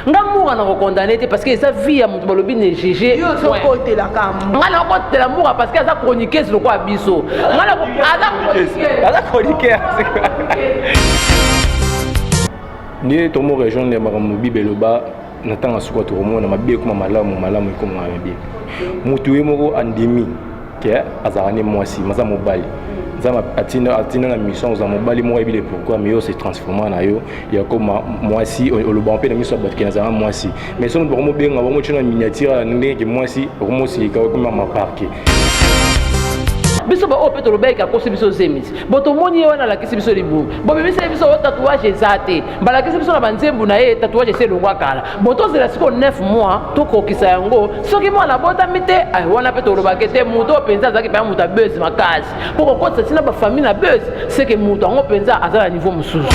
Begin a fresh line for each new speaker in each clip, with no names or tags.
Ngamour na condamné parce que ça vie à mon balobi ne GG
yo so côté la cam
ngala côté la moura parce que ça chroniquer sur quoi biso ngala ala chroniquer
ni to mo région de Maramubi Beloba natanga suka to mo na mabe kuma malamu ko mabe mutu moko andemi ke azarane mwasi maza mobali zama atina na mission za mobali mo ebile pourquoi mais yo se transformer na yo ya comme mwasi le bon pe na mission bat ke na zama mwasi mais son bo mo benga bo mo chona miniature ndenge mwasi ko mo si ka ko ma parquet
biso ba opeto lobeka ko biso zemis boto moni wana la kisi biso libu bo biso biso tatouage zate bala kisi biso na banzembu na ye tatouage c'est le wakala boto zela siko 9 mois to kokisa yango soki mwana bota mite ay wana peto lobaka te muto penza zaki pa muta buzz makasi poko kotsa tina ba famille na buzz c'est que muto ngo penza azala niveau mususu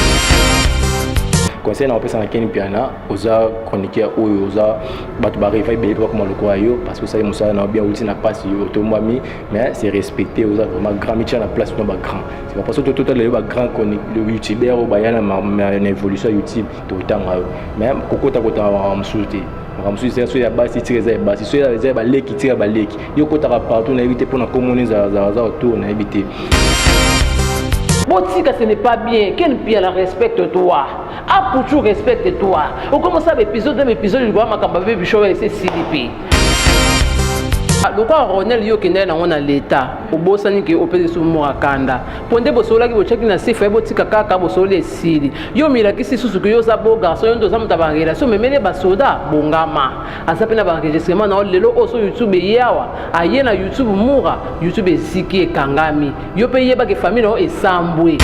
conseil na opesa na keni piana oza chroniqueur oyo oza bato ba réveil belé pas comme le quoi yo parce que ça y musa na bien outil na passe yo to mwami mais c'est respecté oza vraiment grand métier na place no ba grand c'est pas parce que tout le ba grand chroniqueur le youtubeur o ba yana ma évolution YouTube to tanga mais kokota kota msuti ramsu c'est ya basi tireza basi so ya ba leki tira ba leki yo kota partout na éviter pour na communiser za autour na éviter
Botika ce n'est pas bien. Quel pire la respecte-toi. Ah pour tu respecte-toi. On commence à l'épisode il va m'accaparer du show et c'est CDP. Loko Ronel yo kende na wana leta obosani ke opese so mo akanda ponde bosola ki bocheki na sifa botika kaka bosole sili yo milakisi susu ke yo za boga so yo ndo za mutabangela so memele basoda bongama asape na enregistrement na lelo oso YouTube yawa aye na YouTube mura YouTube eziki ekangami yo pe yeba ke famille no esambwe.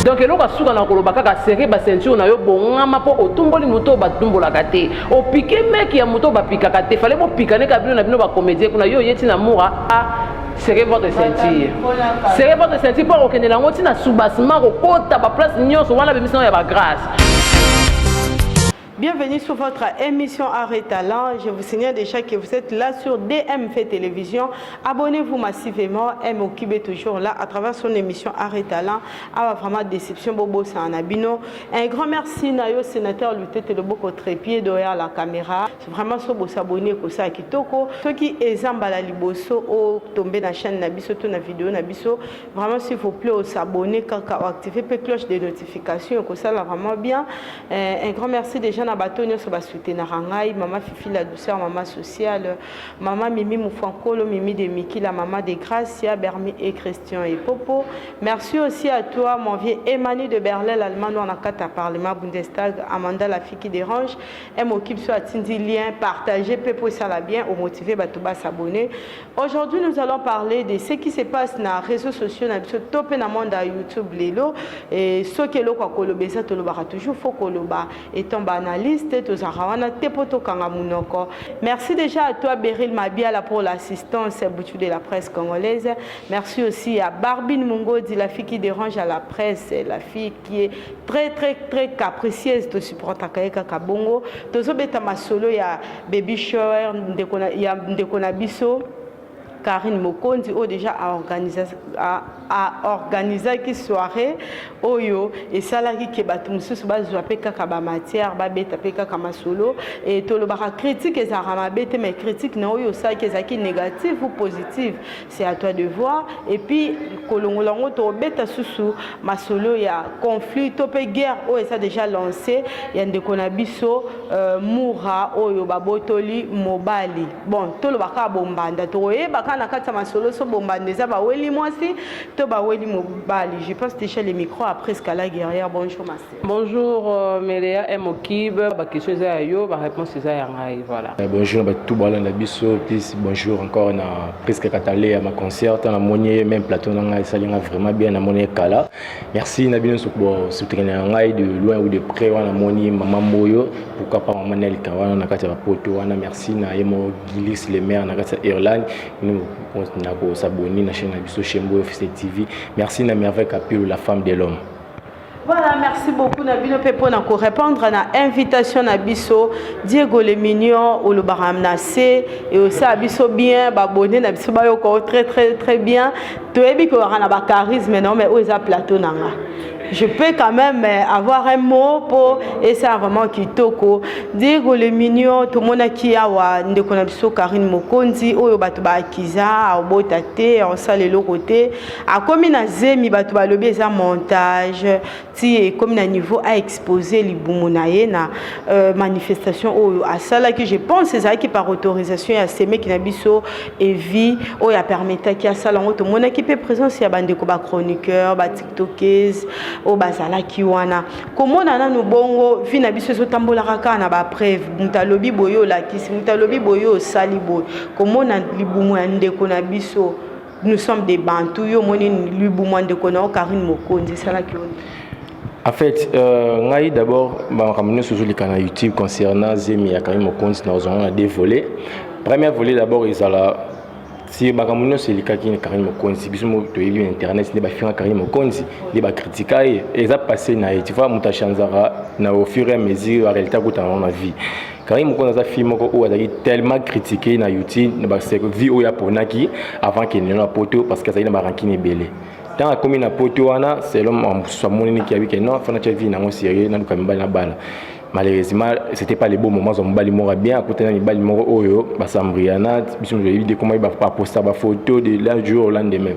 Donc eloko asuka na koloba kaka serrer ba ceinture na yo bongama po otumboli moto batumbola kate o piquer mec ya moto ba pikaka te fallait mo pikane ka bino na bino ba comédien kuna yo yeti na moura a serrer votre ceinture. Serrer votre ceinture pour okende na ngoti na subasima ko kota ba place nyonso wana bemisana ya ba grâce.
Bienvenue sur votre émission Arrêt Talent. Je vous signale déjà que vous êtes là sur DMF Télévision. Abonnez-vous massivement. Mokibe toujours là à travers son émission Arrêt Talent. Ah, vraiment déception Bobo Sanabino. Un grand merci Nayo sénateur Lutete le Boko trépied derrière la caméra. C'est vraiment so bo s'abonner ko sa kitoko. Ceux qui ezamba la liboso au tomber na chaîne Nabiso tout na vidéo Nabiso. Vraiment s'il vous plaît au s'abonner kaka activer la cloche de notification ko ça là vraiment bien. Un grand merci déjà na bato nyonso ba soutenir ngai maman Fifi la douceur maman sociale maman Mimi Moufankolo Mimi de Miki la maman de Gracia Bermi et Christian et Popo. Merci aussi à toi mon vieux Emmanuel de Berlin l'allemand on a quatre parlement Bundestag Amanda la fille qui dérange elle m'occupe sur Tindi lien partager Pepo ça la bien au motiver bato ba s'abonner. Aujourd'hui nous allons parler de ce qui se passe dans les réseaux sociaux na biso topé na monde à YouTube lelo et ce que lo kwa kolobesa to lo ba toujours faut koloba étant banal merci déjà à toi Beryl Mabiala pour l'assistance boutique de la presse congolaise. Merci aussi à Barbine Mungodi, la fille qui dérange à la presse, la fille qui est très capricieuse de supporter Kaka Kabongo. Tozo beta masolo ya baby shower ndekona biso. Karine Mokondi a déjà organisé qui soirée oyo et salari qui batumsu bazwa pe kaka ba matière ba beta pe kaka masolo et to le bara critique et ça ramabete mais critique na oyo ça qui est négatif ou positif c'est à toi de voir et puis kolongolongo to beta susu masolo ya conflit to pe guerre oyo ça déjà lancé ya ndekona biso moura oyo babotoli mobali bon to le baka bombanda to yeba na kata masolo so bombandeza ba weli mwasi to ba weli mobali. Je passe déjà le micro après Scala Guerrière. Bonjour Master.
Bonjour Méléa Mokib, ba question za yo, ba réponse za ya ngai voilà.
Bonjour ba tout bala na biso, puis bonjour encore na presque katalé à ma concert na monier même plateau na ngai salinga vraiment bien na monier kala. Merci na bino pour soutenir ngai de loin ou de près wana monier maman Moyo, pourquoi pas maman Nelka wana na kata poto wana merci na yemo Gilis les mères na kata Irlande. Nous on s'abonner na chaîne Nabiso Chembo Officiel TV. Merci na merveille Capule la femme de l'homme.
Voilà, merci beaucoup Nabino Pepo pour répondre à l'invitation Nabiso Diego le mignon ou le baramnacé et aussi Abiso bien babonné Nabiso bayoko très bien. Tu es bien qu'on a ba charisme non mais où est plateau nanga. je peux quand même avoir un mot pour et ça vraiment kitoko dire que les mignons tout le monde qui a wa ndeko na biso Karine Mokonzi oyo bato ba akiza obota te on sale le côté a comme na zemi bato ba lobi eza montage ti comme na niveau à exposer libumu na ye na manifestation oyo a sala que je pense c'est qui par autorisation ya semé qui na biso et vie oyo a permettre qui a sala tout le monde qui peut présence ya bandeko ba chroniqueur ba tiktokers o bazala ki wana comment na no bongo vi na biso so tambola kaka na ba preuve mutalobi boyo la kisi mutalobi boyo sali boy comment na libumu ya ndeko na biso nous sommes des Bantous yo moni libumu ya ndeko na Karine Mokonzi sala ki wana.
En fait, d'abord, je suis sur YouTube concernant Zemi et Karine Mokonzi, nous avons deux volets. Premier volet d'abord, il y a si bagamuno c'est le cas qui est Karine Mokonzi bismo to yeli internet c'est ba fianga Karine Mokonzi les ba critiquer et ça passé na tu vois muta chanzara na au fur et à mesure la réalité que on a vie Karine Mokonzi a film ko a tellement critiqué na YouTube ba c'est vie o ya ponaki avant qu'il ne la poto parce que ça il na rankine belé dans la commune à poto wana c'est l'homme en somonini qui a vu que non faut na vie na sérieux na kamibala na bala. Malheureusement, c'était pas les bons moments. On m'a dit bien à côté de la mort oyo, basambriana, bisous j'ai vu comment il va pas poster la photo de l'un jour au lendemain.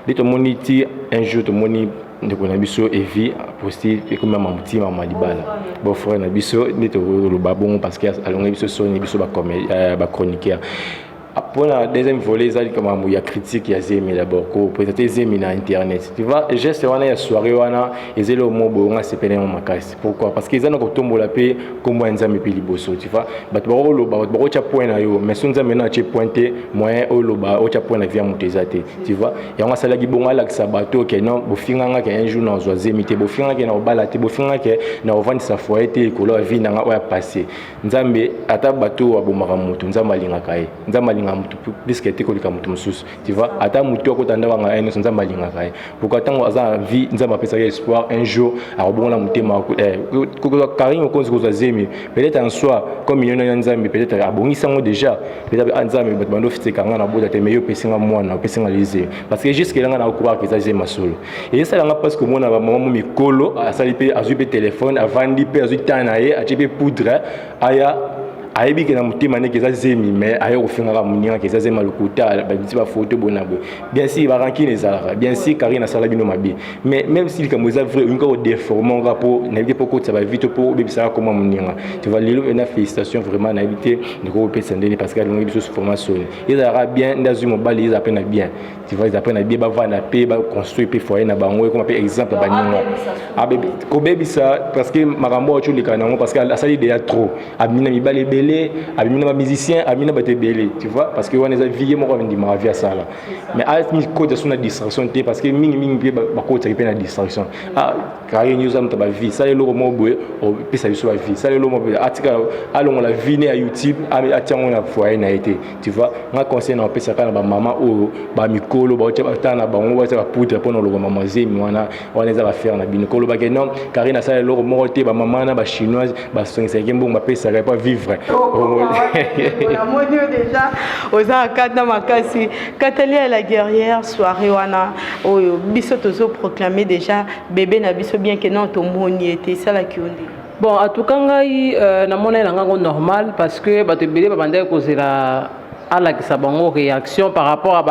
Dès que mon iti un jour tout mon de qu'on a biso et vie poster et comme maman petit maman libala. Bon frère na biso dès que le babon parce que allons biso sonner biso ba chroniqueur. Pour la deuxième volet, il y a critique, il y a Zemi d'abord, pour présenter Zemi sur Internet. Tu vois, juste il y a soirée, ils ont le mot bon, c'est péné en macasse. Pourquoi? Parce qu'ils ont encore tombé la paix, comme un Zami Piliboso. Tu vois, mais tu as point là, mais si on a maintenant pointé, moyen au loba, au point via Moutezate. Tu vois, et on a ça qui bon à l'axe bateau, que non, bofinga qui un jour dans Zemi, te bofinga qui dans balate, bofinga qui dans vendre sa foyer, que la vie n'a pas passé. Nzambe ata bateau à bomaramutu, Nzamalinga kai, Nzamalinga discuter ko lika mutu mususu tu vois ata mutu ko tanda wanga ene sonza malinga kai pourquoi tant aza vie nzamba pesa espoir un jour a rebonla mutema ko Karine Mokonzi ko Zemi peut-être en soi comme million ya nzambe peut-être abongisa ngo déjà peut-être nzambe bando fitika nga na boda te meyo pesinga mwana pesinga lisé parce que jusque là nga na croire que ça Zemi solo et ça là parce que mona ba maman mikolo asali pe azu pe téléphone avandi pe azu tanaye a tipe poudre aya aibi que na mutima ne que ça Zemi mais ayo finga muninga que ça Zemi lokuta ba biti ba photo bonabo bien sûr ba rankine ezalaka bien sûr Karine asala bino mabi mais même si comme ça vrai encore déformant rapport na bien pourquoi ça va vite pour bebisa comment muninga tu vois lelo na félicitations vraiment na éviter de ko pesa ndeni parce que longi biso formation ils aura bien ndazu mobali ils apprennent bien tu vois ils apprennent bien ba vana pe ba construire pe foyer na bango comme exemple ba ninga ah bébé ko bebisa parce que makambo ocho likanango parce que asali déjà trop abina mibali abimina musicien abimina bate belé tu vois parce que on est vie moi on dit ma vie à ça là mais à mi code sur la distraction parce que mingi ba code ça na distraction ah Karine news am ta ba vie ça le mo boye o pesa biso ba vie ça le mo atika alon la vie à YouTube a tiango na foyer na été tu vois moi conseil na pesa kana ba maman o ba mikolo ba ta na bango ba ta poudre pour no lo maman Zemi wana on les va faire na binokolo ba que non Karine ça le mo te ba maman na ba chinoise ba 5e bon ba pesa pas vivre.
Déjà aux akata makasi Katalia la guerrière soirée wana oyo biso tozo proclamer déjà bébé na biso bien que non to moni était ça la kionde.
Bon en tout cas ngai na mona la ngango normal parce que bato belé ba banda ko zela à la réaction par rapport à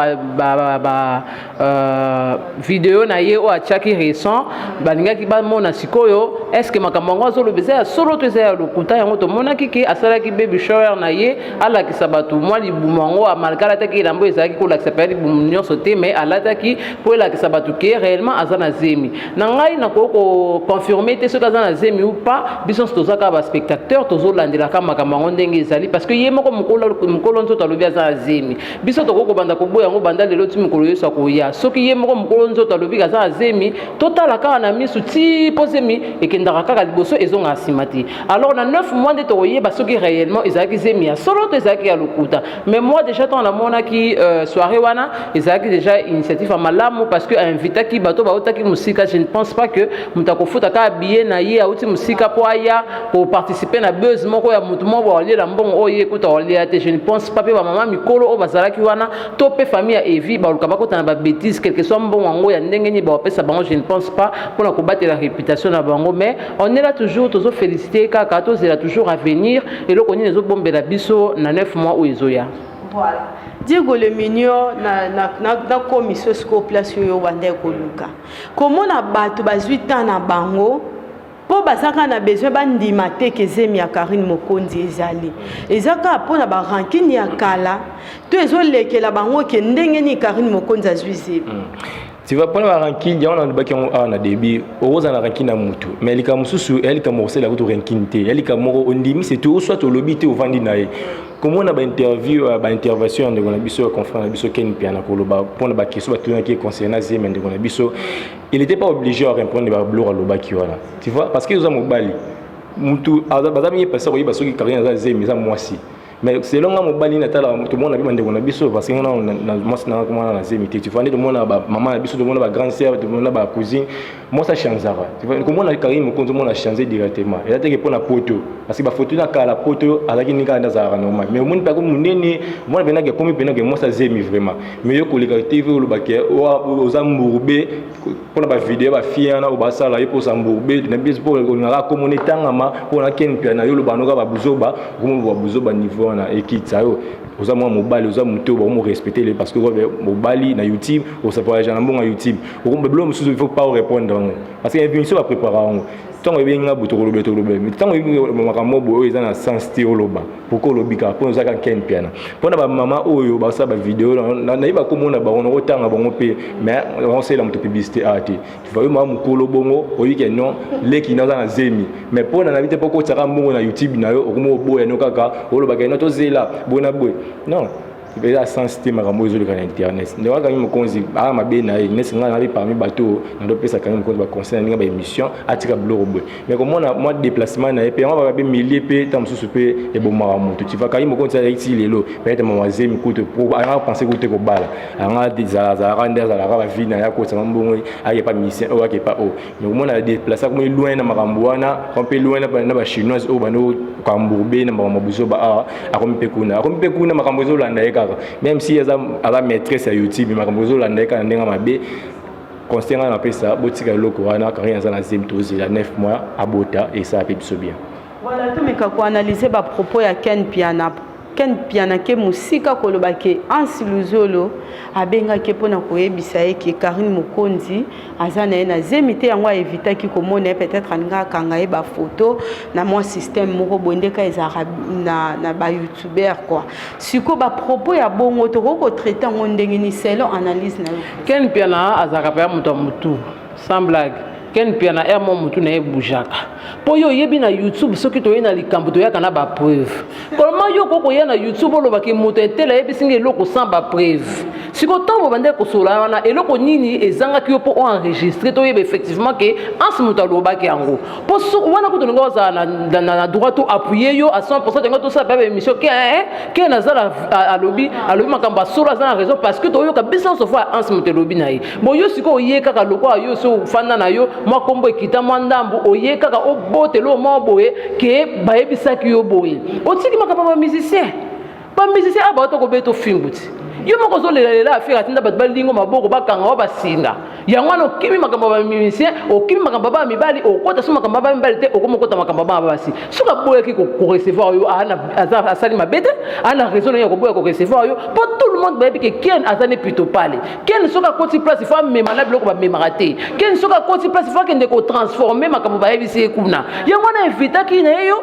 vidéo na ye o achaki récent balinga ki ba mona sikoyo est-ce que makamongo zo le beza solo to za le kuta yango to mona ki asala ki baby shower na ye ala ki sabatu moi li bumango a malkala ta ki lambo ezaki ko la sapeli bumunyo sote mais ala ta ki pour la ki sabatu ki réellement azana Zemi na ngai na ko confirmer te ce azana Zemi ou pas bison to za ka ba spectateur to zo landela ka makamongo ndenge ezali parce que ye moko mukolo nzo talobi Zemi biso to ko banda ko boya ngo banda lelo ti mikolo yeso ko ya soki ye moko mukolo nzo talobi kaza Zemi totala ka na misu ti posemi ekendaka kaka liboso ezonga simati alors na 9 mois de to ye ba soki réellement ezaki Zemi ya solo to ezaki ya lokuta mais moi déjà tant na mona ki soirée wana ezaki déjà initiative à malamu parce que invita ki bato ba otaki musika je ne pense pas que mutako futa ka billet na ye auti musika po aya pour participer na buzz moko ya mutu mo ba lia mbongo oye kuta olia te je ne pense pas pe ba bamama mikolo o bazalaki wana to pe famille ya Evi ba luka bakota na ba bêtise quelque soit mbongo ngo ya ndenge ni ba pesa bango je ne pense pas pour na combattre la réputation na bango mais on est là toujours toujours féliciter kaka to zela toujours à venir et le koni nezo bombela biso na 9 mois où ezoya.
Voilà. Diego le mignon na commission sco place yo bande ko luka. Comment na bato ba 8 ans na bango po basaka na besoin bandima te ke zemi ya Karine Mokonzi ezali. Ezaka pona ba ranking ya kala to ezolekela bango ke ndenge ni Karine Mokonzi azwizi.
Tu vas prendre la ranking, on a le bac on a débit, on a la ranking na mutu. Mais les camususu, elle comme c'est la route ranking te, elle comme on dit c'est tout soit au lobby te au vandi nae. Comment on a ba interview, ba intervention de Gonabiso confrère Nabiso Ken Piana pour le ba pour le bac qui soit tout qui concernant Zem de Gonabiso, il n'était pas obligé à répondre ba blur à le bac voilà. Tu vois parce que nous avons bali. Mutu bazami passer au baso qui carrière za Zem ça moi aussi. Mais selon moi mobali natala tout le monde a bien de na biso parce que on a moi na comment na zemité tu vois tout le monde a maman na biso tout le monde a grande sœur tout le monde a cousine moi ça changera tu vois comment on a Karim tout le monde a changé directement et là tu pour na poto parce que ba photo na kala poto azaki ninga ndazara normal mais monde pas comme munene moi bena que comme bena que moi ça zemi vraiment mais yo collectif le baké aux ambourbe pour la vidéo ba fiana au basala yo pour sambourbe na biso pour on a communauté tangama pour na ken piana yo le banoka ba buzoba comme ba buzoba niveau na ekitsa yo oza mwa mobali oza muto ba mo respecter les parce que mobali na YouTube au ça voyage na mbonga YouTube o ko beblo mususu il faut pas répondre parce que émission va préparer tant ebenga butokolobe tolobe mais tant makambo boyo eza na sens te oloba poko lobika po za ka ken piana pona ba mama oyo ba sa ba vidéo na iba komona ba ono otanga bango pe mais on sait la moto publicité ati tu vois moi mukolo bongo oyike non leki na za na zemi mais pona na bite poko tsaka mbongo na YouTube na yo okomo boya no kaka oloba ka no to zela bona boy non il y a sens système à mozo le canal internet ne wa kanyi mokonzi ba mabe na ye nesinga na bi parmi bateau na do pesa kanyi mokonzi ba conseil ninga ba émission atika bloro boy mais comme on a moi déplacement na pe on va ba millier pe tam susu pe e bo mara moto tu vas kanyi mokonzi ya iti lelo peut-être mawaze mi koute pour a penser koute ko bala anga za render za la ba vie na ya ko tsama mbongo aye pas mission o ake pas o mais comme on a déplacer comme loin na makambo wana on peut loin na ba chinoise o bano kambourbe na mabuzo ba a comme pe kuna makambo zo landa même si elle a maîtresse à YouTube mais comme vous l'avez quand on a bé constamment on appelle ça botika loko wana carrière dans la zone il y a 9 mois à Bota et ça a fait bien
voilà tout mais quand analyser ba propos ya Ken Piana ke musika koloba ke ansiluzolo abenga ke pona koyebisa ke Karine Mokonzi azana na zemité yango éviter ki komona peut-être anga kanga ba photo na moi système moko bondeka ezara na ba youtuber quoi siko ba propos ya bongo to ko traiter ndenge ni selon analyse na
Ken Piana azaka pa mutu sans blague Ken Piana mo mutu na ebujaka po yo yebi na YouTube soki to yena likambo to yaka na ba preuve comment yo koko yena YouTube oloba ke mutu etela yebi singe eloko sans ba preuve siko tombo bande ko sola wana eloko nini ezanga ki yo po enregistrer to yeba effectivement que en ce mutu aloba ke yango po so wana ko to ngo za na droit to appuyer yo à 100% ngo to sa ba émission ke na za alobi makambo sola za na raison parce que to yo ka bisa so fois en ce mutu lobi na ye bon yo siko ye kaka loko yo so fanda na yo moi kombo ekita mwandambu oye kaka obotelo mo boye ke bayebisaki yo boye otiki makapa ba musicien aba to ko beto finguti yo moko zo lela affaire atinda bat balingo maboko bakanga ba singa yango no kimi makamba ba musicien o kimi makamba ba mibali o kota so makamba ba mibali te o ko mokota makamba ba basi suka boye ki ko recevoir yo ana asali mabete ana raison yo ko boye ko recevoir yo pour tout le monde bayebi ke Ken azane plutôt parler Ken soka koti place femme me malade loko ba me maraté Ken soka koti place fa kende ko transformer makamba ba yebisi kuna yango na invita ki na yo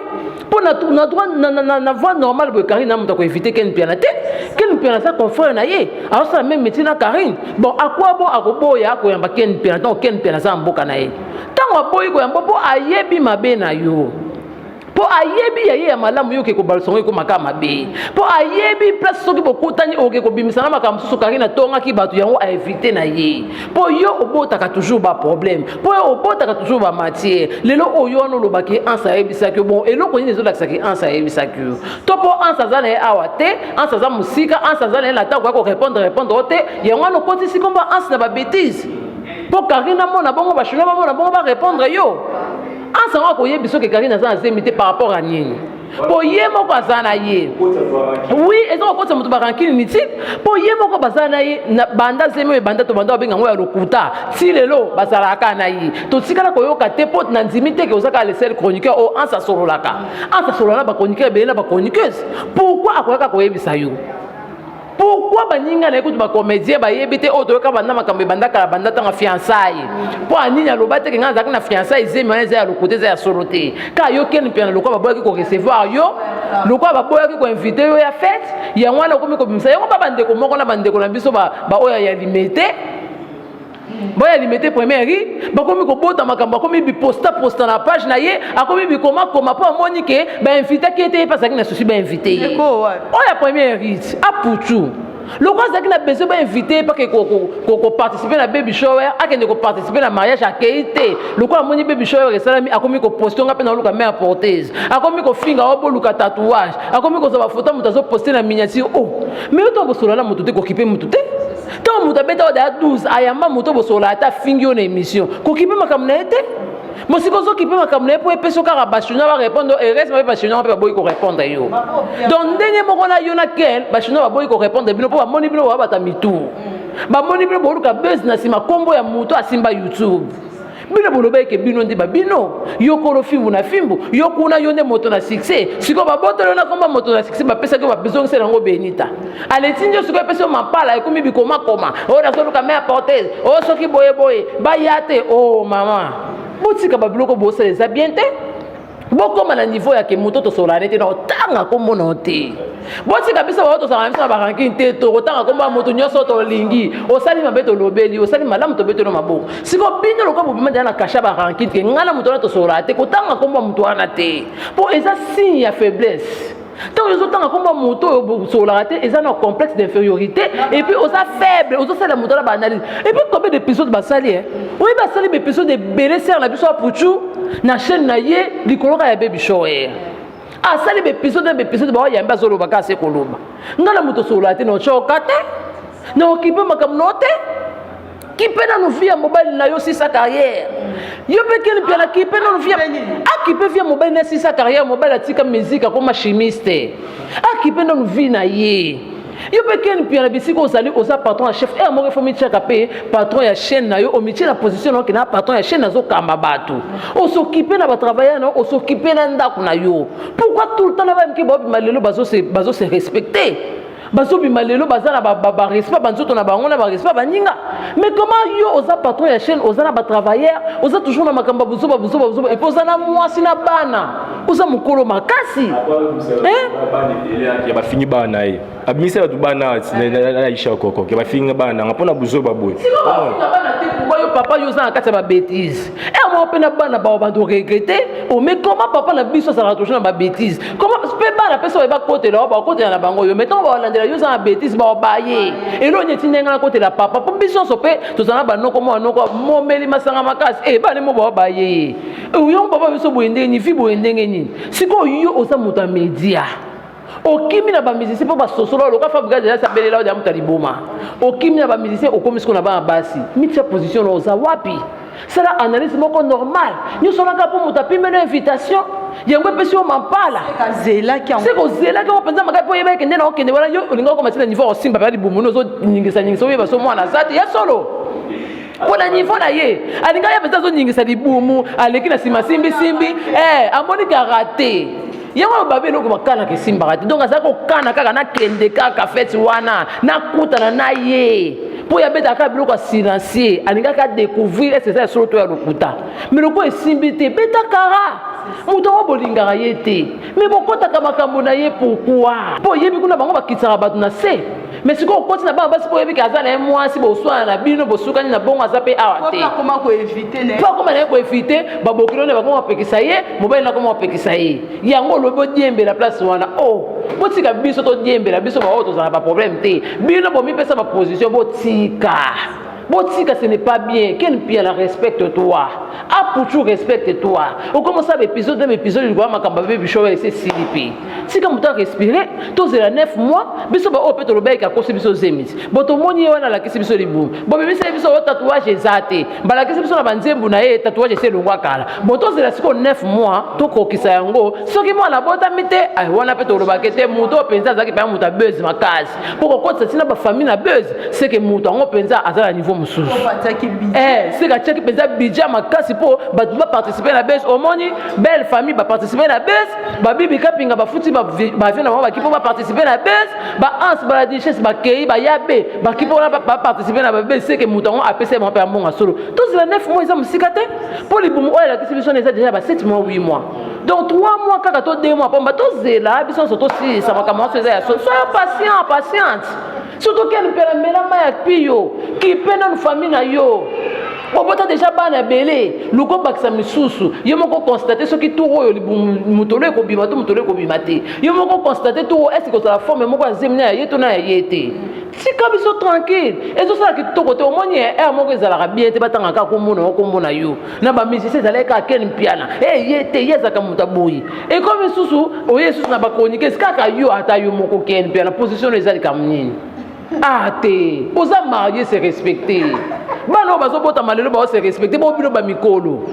pour na droit na voix normale bo Karine na mutako inviter Ken Piana te Ken Piana sa confrère na ye alors ça même métier na Karine bon à quoi bon akoboya ko yamba Ken Piana donc Ken Piana sa mboka na ye tango boyi ko yamba bo ayebi mabe na yo po ayebi yaye ya malamu yo ke ko balsongo ko makama be po ayebi place soki bokutani oke ko bimisana makam susu Karine tonga ki batu yango a éviter na ye po yo obotaka toujours ba problème po yo obotaka toujours ba matière lelo oyo no lobaki ansa yebisa ke bon eloko ni ezolakisa ki ansa yebisa ke to po ansa zana e awate ansa za musika ansa zana la ta ko répondre ote yango no koti sikomba ansa na ba bêtise po Karine mona bongo ba shula mona bongo ba répondre yo ansa wa ko yebiso ke Karine za zemité par rapport à nini po ye moko azana ye oui ezo ko tsa mutu barankini niti po ye moko bazana ye na banda zeme banda to banda benga ngo ya lokuta si lelo bazalaka na ye to tikala ko yoka te pot na nzimite ke ozaka le seul chroniqueur o ansa sololaka ba chroniqueur be na ba chroniqueuse pourquoi akoyaka ko yebisa yo pourquoi baninga na ekutu ba comédien ba yebite o to ka banda makambe banda kala banda tanga fiançailles po anini alobate ke ngana na fiançailles zeme na za lokuta za solote ka yo ken piana lokwa ba boya ko recevoir yo lokwa ba boya ko inviter yo ya fête ya ngwana ko mi ko bimisa yo ba bande ko moko na bande ko na biso ba oya ya limité boya limité première ri ba komi ko bota makambo komi bi posta na page na ye akomi bi koma po amoni ke ba inviter ki ete pas na souci ba inviter oya première ri aputu lokwa zaki na besoin ba inviter pas que ko participer na baby shower akende ko participer na mariage akeite lokwa amoni baby shower esalami akomi ko poster nga pe na luka mère porteuse akomi ko finga obo luka tatouage akomi ko za ba photo mutazo poster na miniature mais to ko solo na mutu te ko kipe mutu te tant mutu beta da 12 ayamba mutu bo solo ata fingi na émission ko kipe makamna ete mosiko zo kipe makamna po epeso ka bashuna ba répondre et reste ba bashuna ba boy ko répondre yo donc ndenge moko na yo na kel bashuna ba boy ko répondre bino po ba moni bino ba bata mitu ba moni bino bo luka buzz na sima kombo ya mutu asimba YouTube bino boloba ke bino ndi ba bino yo kolo fimbu na fimbu yo kuna yo nde moto na succès siko ba boto na komba moto na succès ba pesa ke ba besoin c'est nango benita ale tinjo siko pesa mapala ekomi bikoma koma o na solo ka mère porteuse o soki boye ba yate mama botika ba biloko bo ça les a bien te bokoma na niveau ya ke moto to solane te na otanga kombo na te botika bisa ba to sala misa ba ranki te to otanga komba moto nyoso to lingi osali mabeto lobeli osali malamu to beto no maboko siko bino lokwa bobima na kasha ba ranki te ngana moto na to solane te kotanga komba moto ana te po eza signe ya faiblesse. Tant les autres comme moto solarité ils ont un complexe d'infériorité et puis aux faible aux c'est la moto la banalise et puis combien d'épisodes basali oui basali épisode de belé ser la biso puchu na chaîne na ye likolo ka ya baby shower sali épisode ba ya mba zolo baka se koloba ngala moto solarité no chokate na okipe makamnote kipe na nufia mobile na yo si sa carrière yo pe ken piana kipe na nufia akipe via mobile na si sa carrière mobile atika musique comme chimiste akipe na nufia na ye yo pe ken piana bisiko osali osa patron chef mo reformi chaka pe patron ya chaîne na yo o métier na position na na patron ya chaîne na zo kamba batu o s'occuper na ba travailler na o s'occuper na ndako na yo pourquoi tout le temps na ba mki bo malelo bazo se respecter bazo bimalelo bazana ba respect banzoto na bango na ba respect baninga mais comment yo oza patron ya chaîne oza na ba travailleur oza toujours na makamba buzo et puis oza na mwasi na bana oza mukolo makasi
ya ba fini bana ye abimisa ba bana na isha koko ke ba fini bana ngapona buzo baboy
yo papa yo za kata ba bêtise mo pena bana ba ba do regretter mais comment papa na biso ça va toujours na ba bêtise comment peut bana personne ba côté là ba côté na bango yo mettons ba landela yo za bêtise ba baye elo nyeti ndenga na côté la papa pour biso so pe to za na ba noko mo meli masanga makasi ba ne mo ba baye yo papa biso boende ni fi boende ngeni siko yo oza muta media okimi na ba musicien po ba sosolo loka fabrica déjà sa belela ya mutaliboma okimi na ba musicien okomisiko na ba basi mitya position oza wapi sala analyse moko normal ñu sona ka po mutapi mena invitation yango pesi o mampala
zela ki
c'est ko zela ki o penza maka po yeba ke ndena okende wala yo olinga ko masina niveau osimba pa libumu no zo nyingisa so yeba so mwana zati ya solo kona niveau na ye alinga ya penza zo nyingisa libumu aleki na simbi amoni karate yango babe loko makana ke simba karate donc azako kana kaka na kende kaka fete wana na kutana na ye po ya beta ka biloko silencieux alinga ka découvrir c'est ça solo to ya lokuta mais loko esimbi te beta kara muto wa bolinga yete mais bokota ka makambo na ye pourquoi po yebi kuna bango bakitsaka batu na se mais siko okoti na ba basi po yebi ka azana mwasi bo swana na bino bo sukani na bongo azape awate
comment ko éviter ne
pas comment ko éviter ba bokilo ne ba ko pekisa ye mobile na ko pekisa ye yango lobo diembe la place wana botika biso to diembe la biso ba to za ba problème te bino bo mi pesa ba position botika ce n'est pas bien quel bien la respecte-toi pour tu respecte-toi on commence à épisode il va makamba baby show c'est silipi tika muta respirer tozela 9 mois biso ba opé toloba ka kosi biso zemiti boto moni wana la kisi biso libu bo bimisa biso tatouage ezate bala kisi biso na banzembu na ye tatouage c'est longwa kala boto zela siko 9 mois to kokisa yango soki mwana bota mite ay wana pe toloba kete muto penza zaki pa muta buzz makasi poko kotsa tina ba famille na buzz c'est que muto ngo penza azala niveau mususu c'est ka cheki penza budget makasi po ba participer na buzz au moni belle famille ba participer na buzz ba bibi kapinga ba futi ba viena ba kipo ba participer na buzz ba ans ba dichesse ba kei ba yabe ba kipo na ba participer na buzz c'est que muto ngo apese mon père mon solo tous les 9 mois ils ont musikate pour les boum la distribution déjà 7 mois 8 mois donc 3 mois kaka to 2 mois pomba to zela biso soto si ça va commencer ça sois patiente surtout qu'elle peut mettre ma ya piyo qui peine une famille na yo obota déjà bana belé luko bakisa misusu yo moko constater ce qui touro yo mutolo ko bima to mutolo ko bimate yo moko constater to est-ce que ça la forme moko azemna ya yeto na ya yete tika biso tranquille ezo sala ki to côté au moni e moko ezala bien te batanga ka ko mona yo na ba musicien ezala ka ken piana yete yezaka mutaboyi et comme misusu o yesu na ba chronique kaka yo ata yo moko ken piana position ezali comme nini te oza marié c'est respecté bano bazobota malelo ba se respecté bo bilo ba mikolo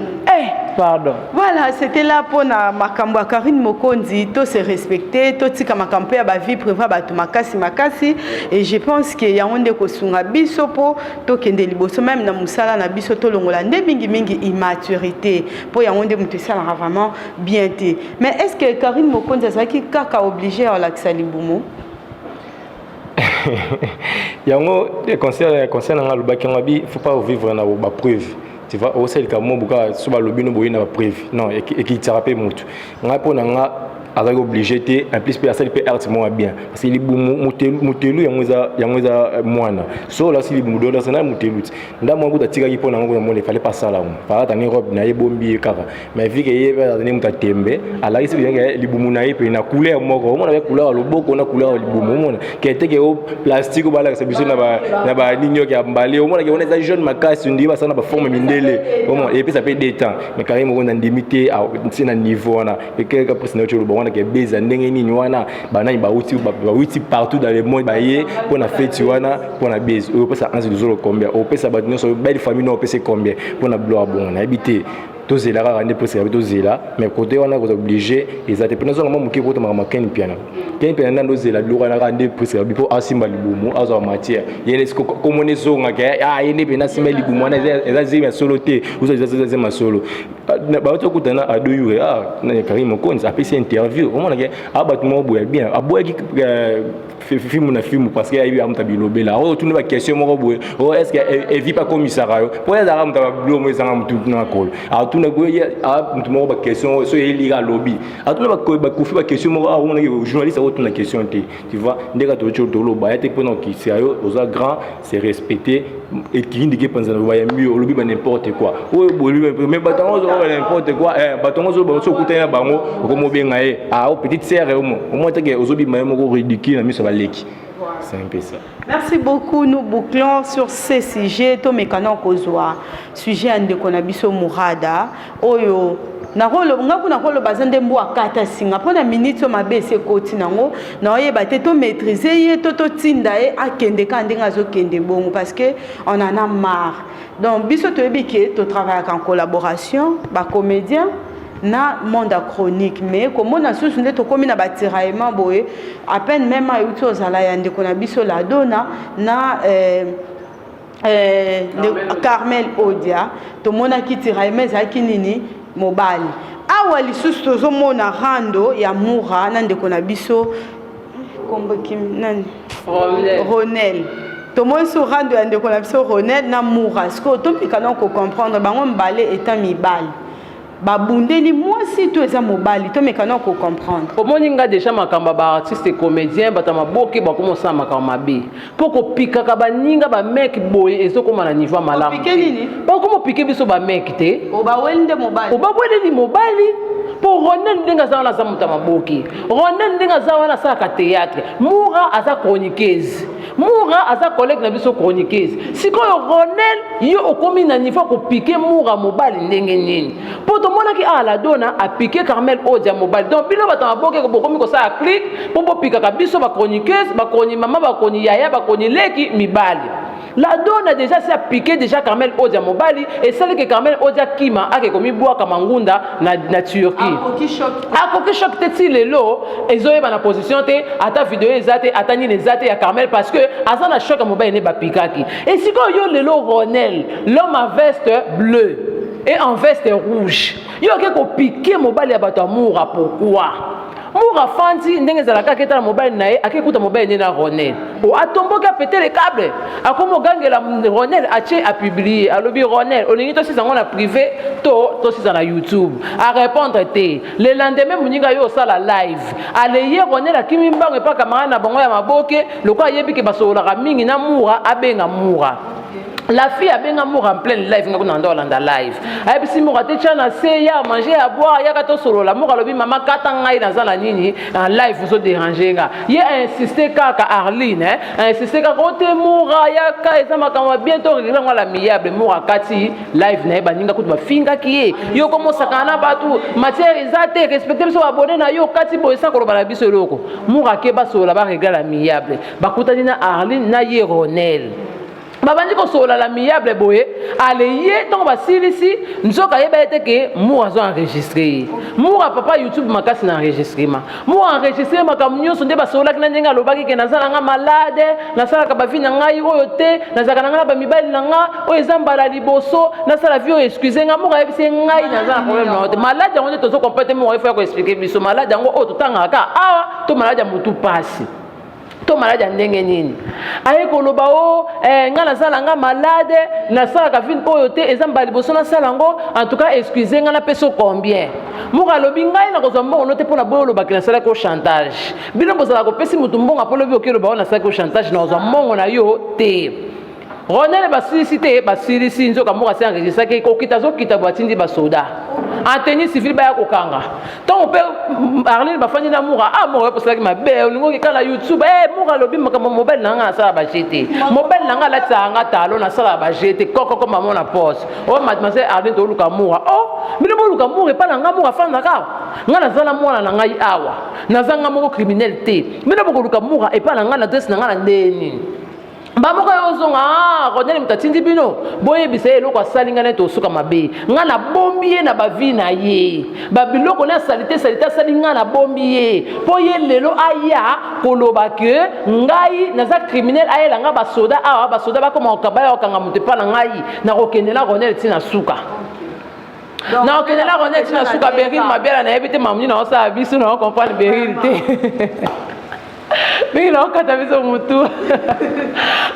pardon
voilà c'était là pour na makambo ya Karine Mokonzi to se respecter to tika makambo ya ba vie privée ba to makasi et je pense que ya onde ko sunga biso po to kende liboso même na musala na biso to longola nde mingi immaturité po ya onde mutu sala vraiment bien té mais est-ce que Karine Mokonzi azaki kaka obligé à l'accès libumu
yango conseil na lobaki ngabi faut pas vivre na ba preuve tu vois au sel ka mo buka so ba lobino boyina ba preuve non et qui thérapie mutu nga pona nga avec obligé té en plus personne peut art moi bien parce que les mutelu yangoza mwana so là si les mudola sana mutelu nda mo buta tika ki pona ngo mo le fallait pas ça là para tani robe na yebombi kaka mais vu que yeba tani mutatembe ala isi bien libumu na yepe na couleur moko mo na couleur loboko na couleur libumu mo que était que plastique ba la biso na ba ninyo ki ambale mo na ke on est jeune makasi ndi ba sana ba forme mindele mo et puis ça peut détendre mais carrément on a limité à un niveau na et que après c'est autre on a que beza ndenge nini wana banani ba uti partout dans le monde ba yé pour na fête wana pour na base au pesa 11 000 combien au pesa ba nyonso belle famille no pesa combien pour na bloa bon na habiter to zela ka rende pesa to zela mais côté on a obligé et ça dépend non mo ki ko to ma ken piano ndo zela bloa na rende pesa bipo asimba libumu azo matière yene ko komone zonga ke yene bena simba libumu na eza zima solo te uzo zema solo ba to kutana adoyure na Karine Mokonzi apesi interview on a que abatu mo boya bien aboya ki film na film parce que ayi amta bilobela o tuni ba question mo boye o est-ce que elle vit pas commissaire pour les arabes ta blo mo zanga mutu na kolo a tuni go ya mutu mo ba question so eli ga lobby a tuni ba kufi ba question mo on a journaliste o tuni question te tu vois ndeka to cholo ba ete pour non qui sérieux aux grand c'est respecté et qui indique penser ba ya mieux lobby ba n'importe quoi o bolu mais batango n'importe quoi batango zo ba so kutena bango ko mo benga o petite sœur au moins que ozobi même ko ridicule na miso baleki c'est un peu ça.
Merci beaucoup. Nous bouclons sur ces sujets to mekana kozwa sujet ande kona biso murada oyo na rolo ngaku na rolo bazande mbo akata singa pona minute mabe se koti nango na oyeba te to maîtriser ye to tinda e akende ka ndinga zo kende bongo parce que on en a marre. Donc biso to ebike to travaille en collaboration ba comédien na monde chronique mais comme on a sous nde to komi na batiraillement boye à peine même a yuto zala yande kona biso la dona na Carmel Odia to mona ki tiraillement za kinini mobali awa lisusu tozo mona rando ya mura na nde kona biso kombo kim nani Ronel to mo so rando ya nde kona biso Ronel na mura sko to pikana ko comprendre bango mbale étant mibali babundeli mwasi to eza mobali to mekana ko comprendre
omoni nga déjà makamba ba artiste comédien batama boki ba komosa makamba mabe poko pika ka baninga ba mec boy ezokoma na niveau malamu
pike nini
ba komo pike biso ba mec te
o ba wende mobali
o ba wende ni mobali po Ronel ndenga za wana za mutama boki Ronel ndenga za wana sa ka théâtre mura aza chroniqueuse Moura aza collègue na biso chroniqueuse. Sikoyo Ronel yo okomi na niveau ko piquer Moura mobile ndenge nini. Po to mona ki ala dona a piquer Carmel Odia mobile. Donc bilo bata maboke ko bokomi ko sa click po pika ka biso ba chroniqueuse, ba koni mama ba koni yaya ba koni leki mibali. La dona déjà s'est piqué déjà Carmel Odia mobile et celle que Carmel Odia kima a komi boa kamangunda na Turquie. Akoki choc teti lelo ezoye ba na position te ata vidéo ezate ata ni ezate ya Carmel parce que azana choc mobile ne ba pikaki. Et si ko yo lelo Ronel, l'homme en veste bleue et en veste rouge. Yo ke ko piquer mobile ya bato amoura pourquoi? Moura fanti ndenge zalaka keta mobile nae akekuta mobile na Ronel. O atomboka péter les câbles. Akomo gangela Ronel ache a publier alobi Ronel olingi to sisa na privé to sisa na YouTube. A répondre te. Le lendemain muninga yo sala live. Aleye Ronel akimi mbango pa camarade na bango ya maboke lokwa yebi ke basola mingi na Moura abenga Moura. La fille a bien amour en plein live, nous sommes dans live. Et si Moura te chana se ya manger à boire, ya kato solo la Moura lobi maman katanga dans la nini en live vous déranger nga. Il a insisté kaka Arline insisté kaka côté Moura ya ka ezama kama bientôt ngala la miable Moura kati live na baninga kutu ba finga ki yo komo sakana batu matière ezate respecter so abonné na yo kati boyesa ko ba biso loko. Moura ke ba solo ba regala miable. Ba kutani na Arline na ye Ronel. Babandi ko sola la miable boye aleye donc basilisi nzoka yeba eteke Moura zo enregistrer Moura papa YouTube makasi na enregistrement Moura enregistrer makamnyo sonde basola kina ndenga lobaki ke nazala nga malade nasala ka bavina ngai oyo te nazaka nga ba mibali nga o ezambala liboso nasala vio excusez nga Moura yebise ngai nazala problème na te malade yango tozo compléter Moura il faut ko expliquer biso malade yango o totanga ka awa to malade mutu pasi to malade ndenge nini aye koloba o nga nasala nga malade nasala ka vin oyo te ezamba liboso nasala ngo en tout cas excusez nga na peso combien Moura lobi ngai na kozwa mbongo note pona boyo lobaki nasala ko chantage bino bozala ko pesi mutu mbongo apolo bi okelo ba nasala ko chantage na kozwa mbongo na yo te Ronel basilisi basilisi nzoka Moura se enregistré ke kokita zo kita batindi ba soda en tenue civile ba ya kokanga donc pe Arline bafandi na Moura Moura parce que ma belle ningo ke kala YouTube Moura lobi makama mobile nanga sala ba jeter mobile nanga la tsanga talo na sala ba jeter koko maman na poste mademoiselle Arline to luka Moura mino bo luka Moura pa nanga Moura fanda ka nga na zala mwana na ngai awa na zanga moko criminel te mino bo luka Moura e pa nanga na adresse nanga na ndeni Bamoko yozonga Ronel mutatindi bino boye bise eloko asalinga na to suka mabe nga na bombiye na bavi na ye babiloko na salite salinga na bombiye po ye lelo aya koloba ke ngai naza criminel ayela nga basoda awa basoda bakoma okabaya okanga mutepa na ngai na kokendela Ronel tina suka na okendela Ronel tina suka beril mabela na ebite mamuni na osa biso na comprendre beril te mais il a encore tavisé au moutou.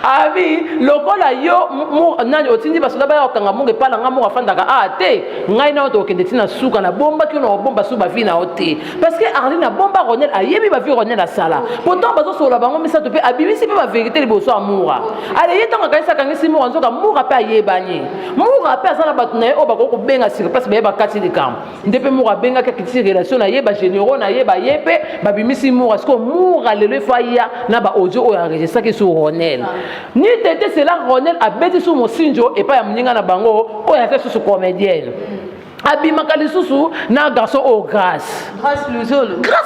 Ah oui, le cola yo, nani otindi basoda ba okanga munge pala nga munga fandaka te ngai na oto kende tina suka na bomba ki no bomba suba vi na ote parce que Arline na bomba Ronel ayebi ba vi Ronel la sala pourtant bazo sola bango misa to pe abimisi pe ba vérité liboso a Moura ale yetonga kaisa kangisi Moura nzoka Moura pe ayebanye Moura pe azana batu na ye o bako benga sur place ba kati de kam ndepe Moura benga ka kiti relation na ye ba généraux na ye ba yepe ba bimisi Moura sko Moura le faya na ba audio o enregistré que sur Ronel ni tete c'est là Ronel a bêti sur mon sinjo et pas ya mninga na bango o ya fait sur comédienne abima kalisusu na garçon au grâce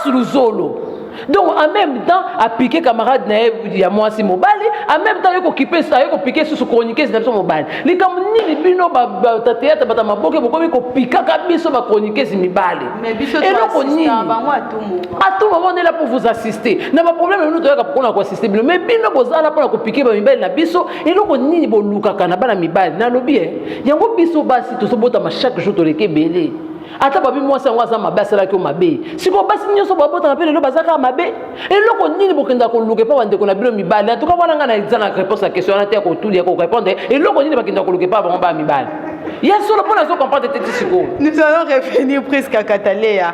Luzolo donc en même temps à piquer camarade na ya moi si mobile en même temps yoko kiper ça yoko piquer sur chroniquer c'est son mobile li kam ni bino ba théâtre bata maboke bokomi ko pika ka biso ba chroniquer si mibale
mais biso et donc ni à tout moment
on est là pour vous assister na ba problème nous toyaka pour ko assister mais bino bozala pour ko piquer ba mibale na biso et loko nini bo luka kana bana mibale na lobi yango biso basi to sobota ma chaque jour to leke belé ata babi mwasi yango aza mabe asalaki o mabe sikoyo basi nyonso babotana mpe lelo bazaka mabe eloko nini bokenda koluka epa bandeko na bino mibale en tout cas wana nga na eza na réponse ya question wana te ya kotuli ya korépondre eloko nini bakenda koluka epa bango baya mibale ya solo mpo nazo comprendre tete sikoyo. Nous allons revenir presque à Katalea.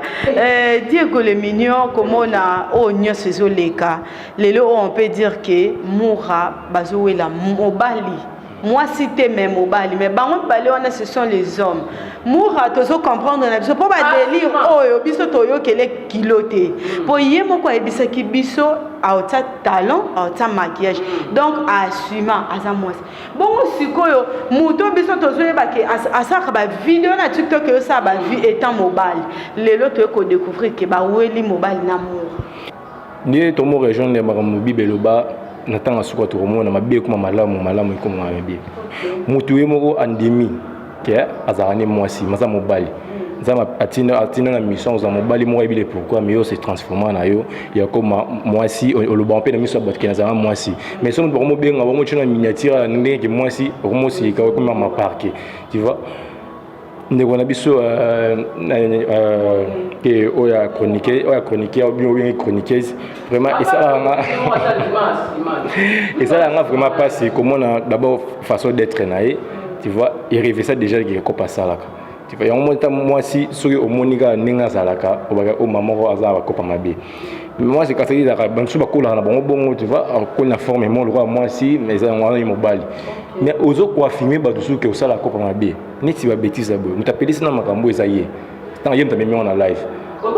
Diego le mignon comment on a o nyonso ezoleka lelo on peut dire que Moura bazowela mobali moi cité mes mobile mais bango balé on ce sont les hommes moura tozo comprendre na biso po ba délire oyo biso toyo kele kiloté po yemo ko ebisa ki biso a ta talent a ta maquillage donc assumant asa moi bon sikoyo muto biso tozo yeba ke asa ba vidéo na TikTok yo sa ba vie étant mobile lelo to ko découvrir ke ba weli mobile na mour
ni to mo région de maramubi beloba natanga suka to mo na mabe kuma malamu ko mo mabe mutu yemo andemi ke azarane mwasi maza mobile nzama atina na mission za mobile mo ebile pourquoi mais yo se transformer na yo ya comme mwasi oloba pe na mission bot ke na mwasi mais somo bo mo benga bo mo china miniature ndenge mwasi mo si ka comme ma parquet tu vois ndeko na biso ke oya chroniquer ou bien chroniqueuse vraiment et ça là vraiment pas c'est comment on a d'abord façon d'être naé tu vois et rêver ça déjà qui est pas ça là tu vois moi si sur au monika ninga zalaka au maman ko azaba ko mabe moi c'est quand il y a ban suba ko la na bon tu vois ko na forme mon le moi si mais ça on mobile mais aux autres quoi filmer ba dessous que ça la ko mabe ni ti ba bêtise abo mutapeli sina makambo ezaye tant yem tamemi on live OK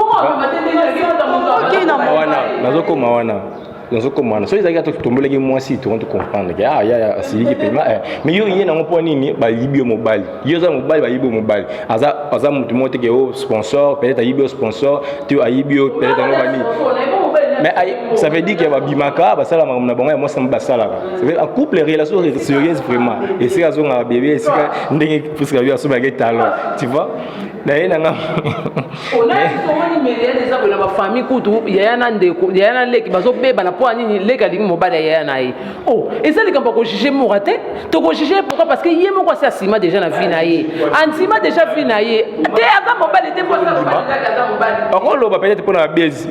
nazo komana so ezaki to tomboleki mwasi to on comprendre que ya asili paiement mais yo yena ngopo nini ba yibio mobile yo za mobile ba yibio mobile aza mutu mote ke o sponsor peut-être yibio sponsor tu ayibio peut-être ngobani mais ça veut dire que ba bimaka ba sala na bango moi ça me sala ça veut un couple relation sérieuse vraiment et c'est azo nga bébé c'est ndenge puisque yo aso ba ke talent tu vois na yena nga
on a souvent ni des abona ba famille kutu yana ndeko yana leki bazo beba na po nini leka lingi mobile yana yi oh et ça les quand ko juger mo raté to ko juger pourquoi parce que yemo ko ça sima déjà na vie na yi antima déjà vie na yi te ava mobile te pour ça mobile
par contre ba peut-être pour na base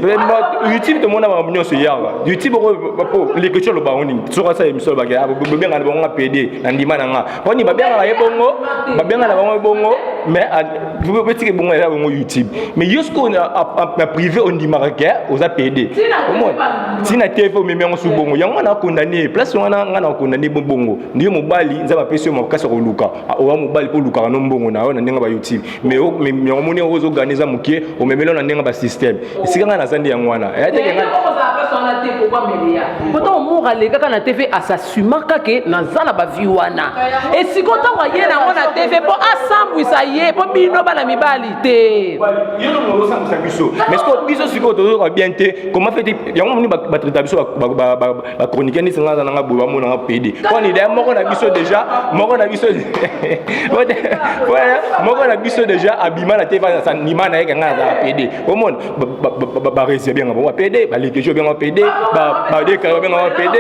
YouTube to mona ba munyo so yawa YouTube ko les questions lo ba oni so ka sa émission ba ga benga na bonga PD na ndima na nga oni ba benga ba bongo ba benga na bongo bongo mais vous pouvez dire bon là on YouTube mais jusqu'on a privé on dit marqué aux APD comment si na TV même on sou bongo yango na condamné place on na condamné bongo ndiyo mobali nza ba pesi mo kasa ko luka o mobali ko luka no bongo na ona ndenga ba YouTube mais on moni ozo organiser mukie o memelo na ndenga ba système sikanga na zandi yango wana ya te nga
pourtant on les gars na TV à s'assumer que na zala ba vie wana et si konta wa yena na TV po assemble ça y est po bino bana mibali te
yo no mo sa biso mais ce que biso siko to bien te comment fait yango moni ba traiter biso ba chroniquer ni singa na bo ba mo na PD ko ni dem moko na biso déjà moko na biso moko na biso déjà abima na TV sa nima na yeka nga za PD au monde ba réussir bien ba PD ba les toujours bien PD ba de ka bien PD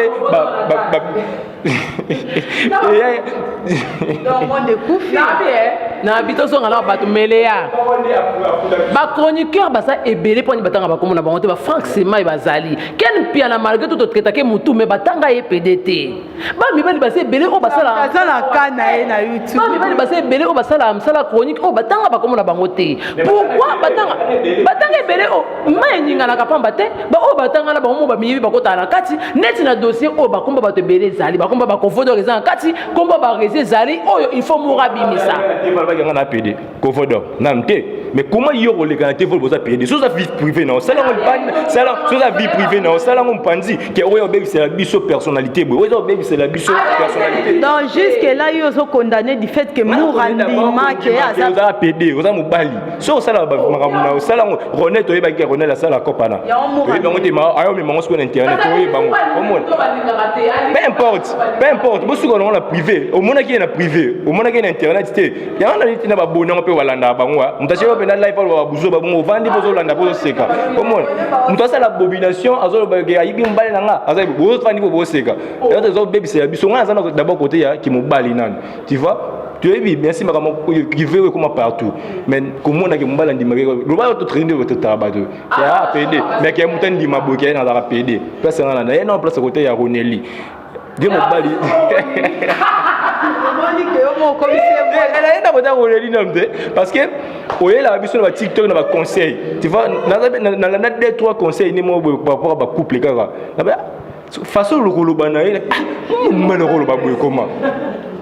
donc on découvre
na bito so ngala ba tumeleya ba chroniqueur ba sa ebele poni batanga ba komona ba monte ba Frank Sema bazali ken pia na malgré tout traiter ke mutu me batanga ye PDT ba mi bali ba se ebele o basala
kana e na YouTube
ba mi bali ba se ebele o basala amsala chronique o batanga ba komona bango te pourquoi batanga ebele o mai nyinga na kapamba te ba o batanga na ba mo ba miyebi ba kota na kati neti na dossier o ba komba ba to ebele zali ba komba ba confondre les en kati komba ba réser zali oyo il faut moura bimisa
na PD confondre namte mais comment yo ko le kana te vol boza PD so za vie privée non ça la so za vie privée non ça la on pandi que oyo baby c'est la biso personnalité boy oyo baby c'est la biso personnalité
donc jusque là yo so condamné du fait que mourandima que
za PD oza mobali so ça la makamuna ça la René to yeba ki René la sala kopana et donc te ma ayo me mango sur internet to yeba bango comment peu importe bo su ko na privé au mona ki na privé au mona ki na internet te ya na litina ba bonanga pe walanda bango mutacheba pe na live ba buzo ba bongo vandi bozo landa bozo seka comment mutasa la bobination azo ba ke ayibi mbali nanga azo bozo vandi bozo seka ya te zo baby c'est biso nga zana d'abord côté ya ki mobali nan tu vois tu es bien sûr qui veut comme partout mais comment on a que mbala ndima le ba to traîner votre tabado ya PD mais que mutan ndima boke na la PD place na na non place côté ya Roneli Dieu mobali parce que oye la biso na TikTok na ba conseil tu vois na deux trois conseils ni mo par rapport à couple kaka façon le rolo bana il mais le rolo ba boy comment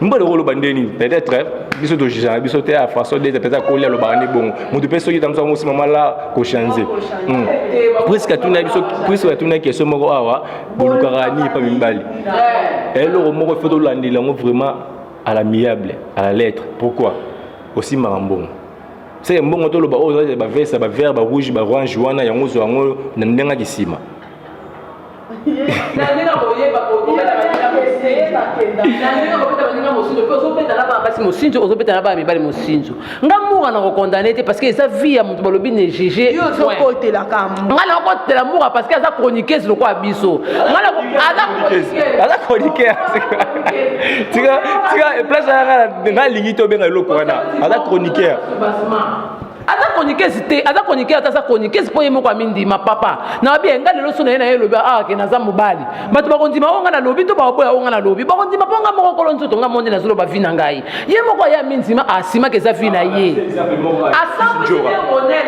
mbala rolo bandeni peut-être biso to jija biso te a façon de peut-être coller le barani bon mutu pe soki tamsa mo mama la ko changer presque tuna biso presque tuna question moko awa bolukara ni pa mimbali et le moko faut landila ngo vraiment à l'amiable à la lettre pourquoi aussi marambon c'est mbongo to lo ba o ba vert ba vert ba rouge ba orange wana yango zo yango na ndenga kisima
mosinzo ozopetana bana mibali mosinzo nga mura na kokondane te parce que eza vie ya moto balobi ne juge nga na okotela mura parce que aza chroniqueuse lokwa biso aza chroniqueur tika place nga lingi tobenga eloko wana aza chroniqueur aza chroniqueur aza chroniqueuse po ye moko amindima papa na bien nga lelo so na ye na ye lobi ke naza mobali bato bakondima o nga na lobi to baboya o nga na lobi bakondima mpo nga moko kolo nzoto nga monde nazoloba vi na ngai ye moko ya mindima asimaka eza vi na ye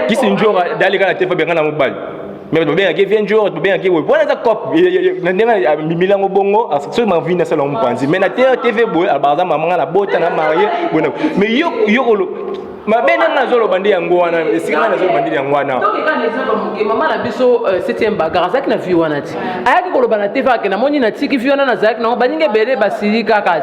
kisinjora dalika na tefa benga na mobali mais tu bien qui vient jour tu bien qui oui voilà ça cop na milango bongo so ma vie na salon mpanzi mais na TV boy abaza mama na bota na marié bona mais yo mabena na zolo bandi yango wana esika na zolo bandi yango wana donc quand exemple muke mama na biso 7e bagarre zaki na vie wana ti ayaki koloba na TV ake na moni na tiki vie wana na zaki na baninge bele basili kaka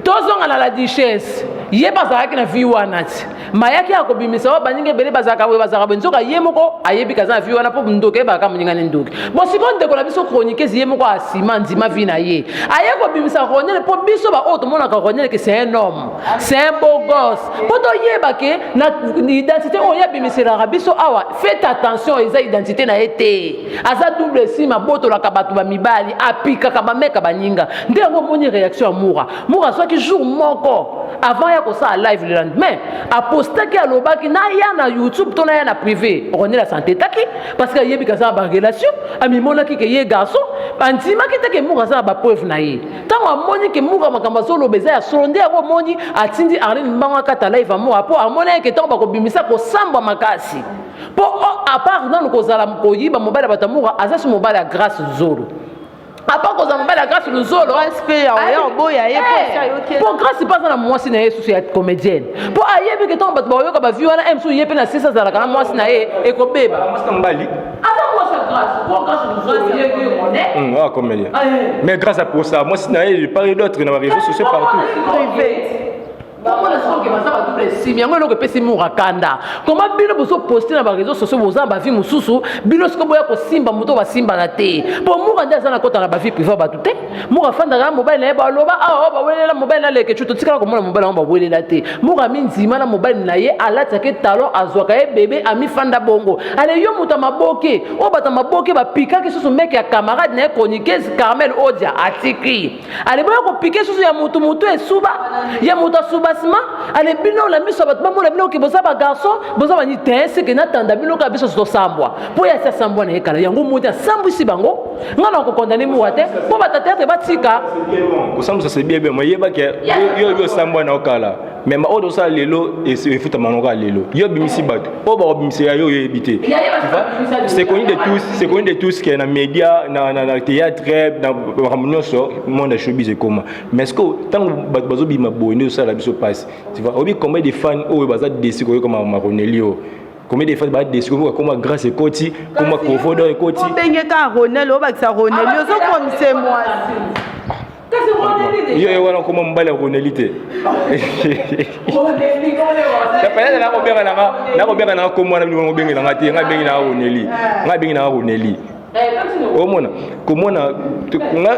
tozonga na la duchesse ye bazaki na vie wana ti mayaki akobimisa wa baninge bele bazaka nzoka ye moko ayebi kaza na vie wana po ndoke baka muninga ne ndoke bon sikonde ko na biso chroniquer ye moko asima ndima vie na ye ayeko bimisa Ronel po biso ba auto mona ka Ronel que c'est un homme c'est un beau gosse po to yeba na identité oya bimisela biso awa faites attention eza identité na été aza double sim aboto la kabatu ba mibali apika ka ba meka baninga ndengo moni réaction mura soit jour moko avant ya ko sa live le lendemain a poster ki alobaki na ya na YouTube to na ya na privé on est la santé taki parce que yebi ka sa ba relation ami mona ki ke ye garçon antima ki te ke mura sa ba preuve na ye tango moni ke mura makamba solo beza ya sonde ya moni atindi Arlene mbanga kata live mo apo amona ke tango bakobimisa ko samba makasi po à part dans ko zala ko yiba mobile batamura azasu mobile ya grâce zoro apa ko za mobile ya grâce zoro
respect ya boya ye
po grâce pas na mwasi na yesu ya comédienne po ayebi ke tango batba yoka ba view na emsu yepe na sisa zala kana mwasi na ye ekobeba
mwasi mbali
ata mwasi grâce po grâce zoro yebi on
ah comédien mais grâce à pour ça mwasi na ye il parle d'autres na réseaux sociaux partout
privé.
Comment bino boso poster na ba réseaux sociaux boza ba vie mususu bino siko boya ko simba moto ba simba na te po muka ndia sana kota na ba vie privée ba tuté muka fanda ga mobile na ba loba ba welela mobile na leke chuto tikala ko mona mobile ba welela te muka minzima na mobile na ye alata ke talon azwaka ye bébé ami fanda bongo ale yo muta maboke o bata maboke ba pika ke susu mec ya camarade na chroniqueuse Carmel Odia atiki ale boya ko piquer susu ya mutu e suba ya muta suba ale bino la miso bat mamo la bino ke boza ba garçon boza ba ni tense ke na tanda bino ka biso so sambwa po ya sa sambwa na ekala yango moti sambu si bango ngana ko condamner mu wate po ba tete batika
ko sambu ça c'est bien moi yeba ke yo sambwa na okala mais ma odo sa lelo et se futa manoko lelo yo bimisi bato po ba bimisi yo yebité c'est connu de tous que na média na théâtre na ramonio so monde showbiz comment mais est-ce que tant bazo bima boné ça la biso passe tu vois obi combien de fans au baza déçu comme Ronelio combien de fans ba déçu comme grâce Koti comme Kofodo Koti
benga ka Ronelio ba sa Ronelio so comme c'est moi
yo wana comme mbala Ronelité ta pele na ko benga na ko mwana ngo benga na ngati ngabengi na Roneli ngabengi na Roneli omona komona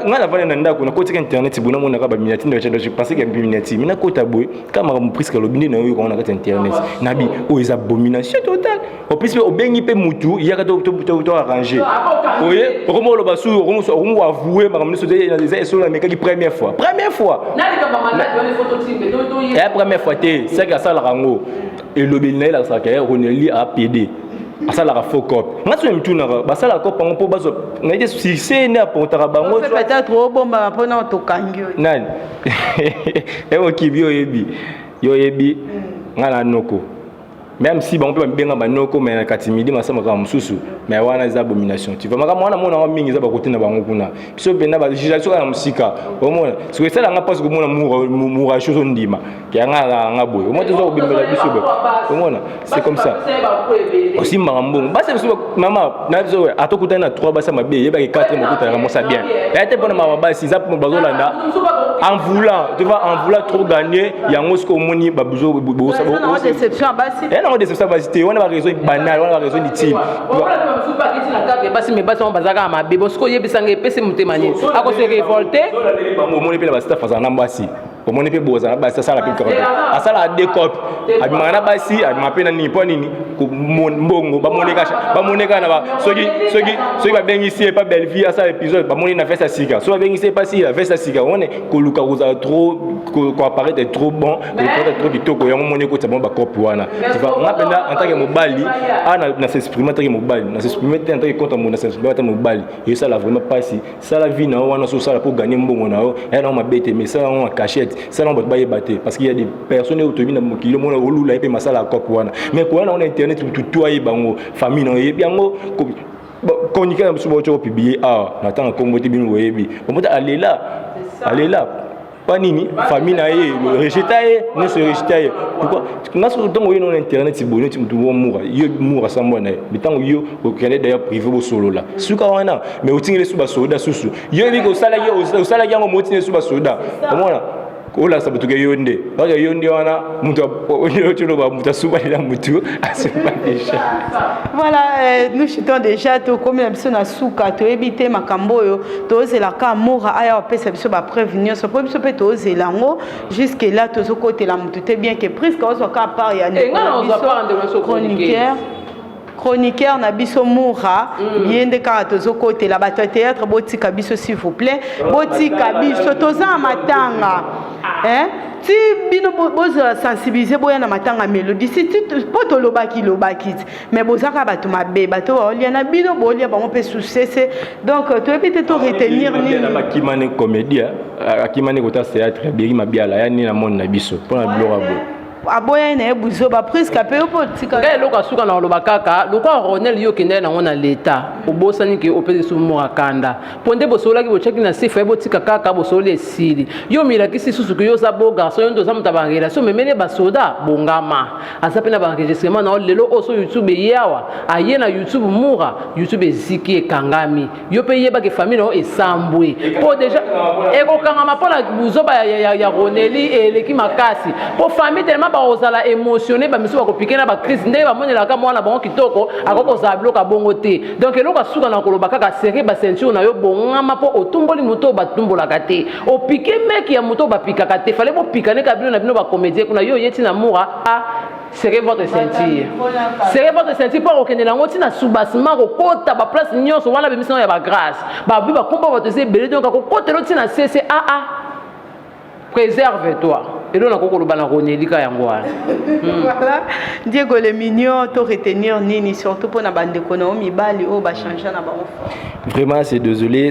nga la vana ndako na kotika internet buna mona ka ba miniati ndo chendo je pensais que miniati mina kota boy kama ka mpriska lobindi na yo ko na ka internet nabi o is abomination totale au plus o bengi pe mutu ya ka to arranger oye romo lo basu romo avouer ba mniso de so la meka ki première fois nani ka ba mandat yo photo timbe to ye la première fois te c'est que ça la rango et lobindi la sa ka Roneli a PD asala ka faux cop ngaso mtuna basala cop ngo po bazo ngaite succès na pontara bango
peut-être au bomba pona to kangyo
nani ewo kibio yebi ngala noko même si on peut bien banoko mais katimidi masama ka mususu mais wana za abomination tu vois maka mwana mona mingi za bakoti na bango kuna biso bena ba jijation na musika omona so que ça nga passe ko mona moura chose ndima ki nga boy omona tozo bimbela biso be omona c'est comme ça aussi marambongo basi biso mama na biso atokuta na 3 basa mabe yeba ki 4 mokuta na mosa bien ya te pona mama basi za bazolanda en voulant trop gagner yango ce que omoni ba besoin bosa
déception basi
non déception basi te wana ba raison banale wana ba raison utile
basi mais basi on bazaka ma bebo ce que yebisanga epese mutemani ako se révolter
omoni pe na ba staff azana basi omoni pe boza na basi sala pe carotte asala décope abimana basi abimapena nini po nini ko mbongo ba moneka na ba soki ba bengisi pas belle vie asala épisode ba moni na festa sika so ba bengisi pas si la festa sika on est ko luka roza trop ko apparaître trop bon peut-être trop kitoko yango moni ko tsama ba cop wana tu vois ngapenda en tant que mobali ana na s'exprimer en tant que mobali na s'exprimer en tant que contre mon na s'exprimer en tant que mobali et ça la vraiment pas si ça la vie na wana so sala pour gagner mbongo na et na ma bête mais ça on cachette ça on va battre parce qu'il y a des personnes autour na mokilo mona olula et masala cop wana mais ko wana on internet tout ay bango famille na yebi yango communiquer na biso bocho publier na tanga kombo te bino yebi bomota aller là pas nini famille na ye rejeter ne se rejeter pourquoi na so donc on internet bonne tu moura yo moura sans moi na bitango yo ko kende d'ailleurs privé bo solo là suka wana mais otingile suba soda susu yo bi ko sala yango motine suba soda comment ola sabato ke yonde baka yonde wana mutu ocho ba mutu suba ila mutu asuba déjà
voilà nous chitons déjà to comme biso na suka to ebite makambo yo to zela ka mora aya pesa biso ba prévenir so biso pe to zela ngo jusque là to zo côté la mutu te bien que presque ozo ka part ya biso chroniqueur na biso moura yende ka tozo côté la bato théâtre botika biso s'il vous plaît botika biso toza matanga ti bino bozo sensibiliser boya na matanga mélodie si poto lobaki mais bozaka bato mabe bato olia na bino bolia bango pe succès donc to epite to retenir ni
na kimane comédie akimane kota théâtre biri mabiala ya ni na monde na biso pona bilora bo
aboya na ebuzo ba presque pe politika
ngai loka suka na loba kaka lokwa Ronel yo kende na ngona leta obosani ke opezi sumo akanda ponde bosola ki bocheki na sifa botika kaka bosole esili yo milakisi susu ke yo za boga so yo ndo za mutabangela so memele basoda bongama asape na banregistrement na lelo oso YouTube yawa aye na YouTube mura YouTube eziki ekangami yo pe yeba ke famille no esambwe po déjà eko kangama pola buzoba ya Roneli eleki makasi po famille tellement ozala émotionné ba miso ba kopike na ba crise nde ba monela ka mwana bango kitoko akoko za bloka bongo te donc eloko suka na koloba kaka serrer ba ceinture na yo bongama po otumboli moto ba tumbola kate opike meki ya moto ba pika kate fallait bo pikane ka bino na bino ba comédien kuna yo yeti na moura serrez votre ceinture pour okende na ngoti na subasima ko kota ba place nyonso wana be miso ya ba grâce ba bi ba komba ba tese belé donc ko kota lo tina cc préserve-toi. Et là, on a
voilà, Diego le mignon, to retenir nini surtout pour na bande konomi bali o ba changer na ba
vraiment c'est désolé